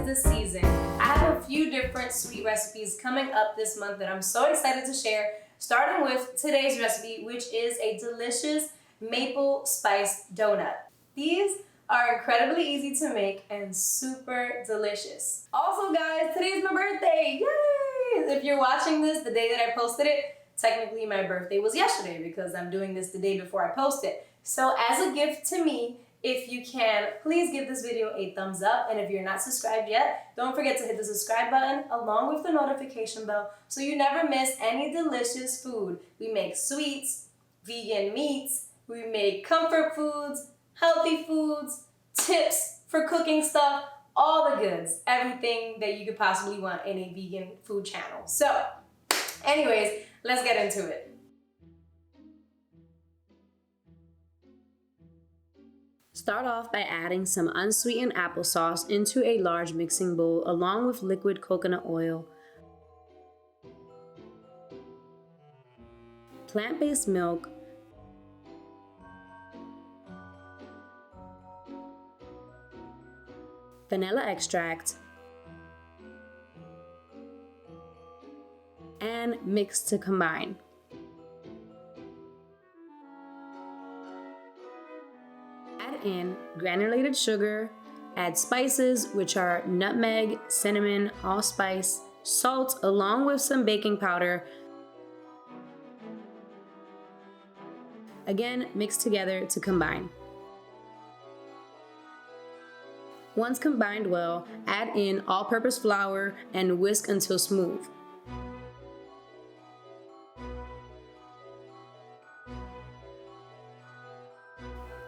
the season. I have a few different sweet recipes coming up this month that I'm so excited to share, starting with today's recipe, which is a delicious maple spice donut. These are incredibly easy to make and super delicious. Also guys, today's my birthday, yay! If you're watching this the day that I posted it, technically my birthday was yesterday because I'm doing this the day before I post it. So as a gift to me, if you can, please give this video a thumbs up, and if you're not subscribed yet, don't forget to hit the subscribe button along with the notification bell so you never miss any delicious food. We make sweets, vegan meats, we make comfort foods, healthy foods, tips for cooking stuff, all the goods, everything that you could possibly want in a vegan food channel. So, anyways, let's get into it. Start off by adding some unsweetened applesauce into a large mixing bowl along with liquid coconut oil, plant-based milk, vanilla extract, and mix to combine. Add in granulated sugar, add spices which are nutmeg, cinnamon, allspice, salt along with some baking powder. Again, mix together to combine. Once combined well, add in all-purpose flour and whisk until smooth.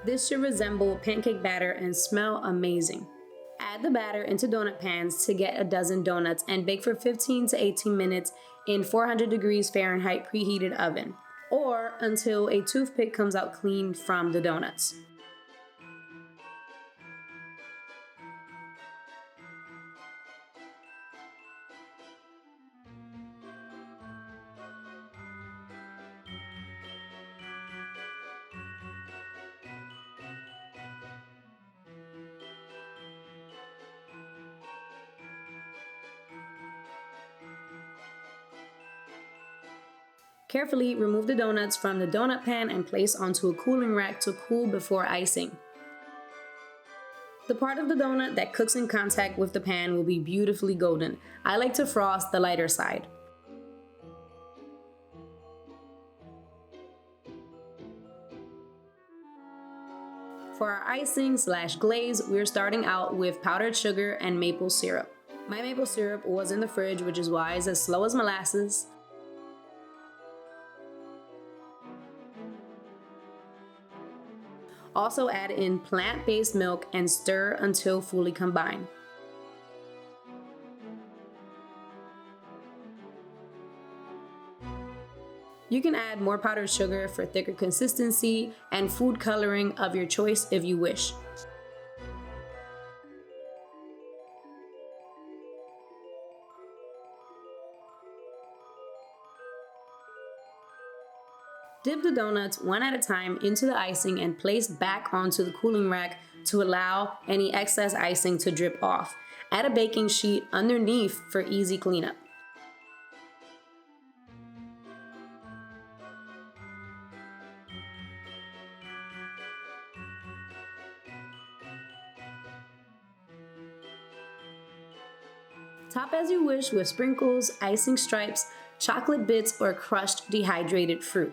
This should resemble pancake batter and smell amazing. Add the batter into donut pans to get a dozen donuts and bake for 15 to 18 minutes in 400 degrees Fahrenheit preheated oven, or until a toothpick comes out clean from the donuts. Carefully remove the donuts from the donut pan and place onto a cooling rack to cool before icing. The part of the donut that cooks in contact with the pan will be beautifully golden. I like to frost the lighter side. For our icing / glaze, we're starting out with powdered sugar and maple syrup. My maple syrup was in the fridge, which is why it's as slow as molasses. Also add in plant-based milk and stir until fully combined. You can add more powdered sugar for thicker consistency and food coloring of your choice if you wish. Dip the donuts one at a time into the icing and place back onto the cooling rack to allow any excess icing to drip off. Add a baking sheet underneath for easy cleanup. Top as you wish with sprinkles, icing stripes, chocolate bits, or crushed dehydrated fruit.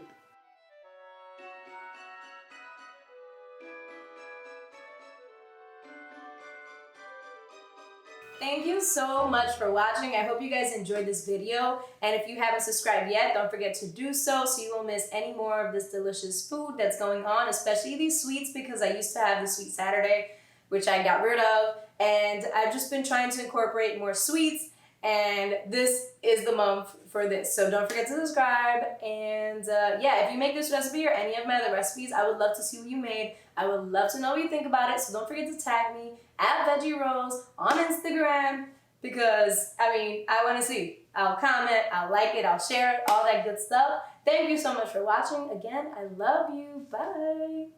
Thank you so much for watching. I hope you guys enjoyed this video. And if you haven't subscribed yet, don't forget to do so you won't miss any more of this delicious food that's going on, especially these sweets, because I used to have the Sweet Saturday, which I got rid of. And I've just been trying to incorporate more sweets, and this is the month for this. So don't forget to subscribe. And yeah, if you make this recipe or any of my other recipes, I would love to see what you made. I would love to know what you think about it. So don't forget to tag me at Veggierose on Instagram, because I want to see. I'll comment, I'll like it, I'll share it, all that good stuff. Thank you so much for watching. Again, I love you. Bye.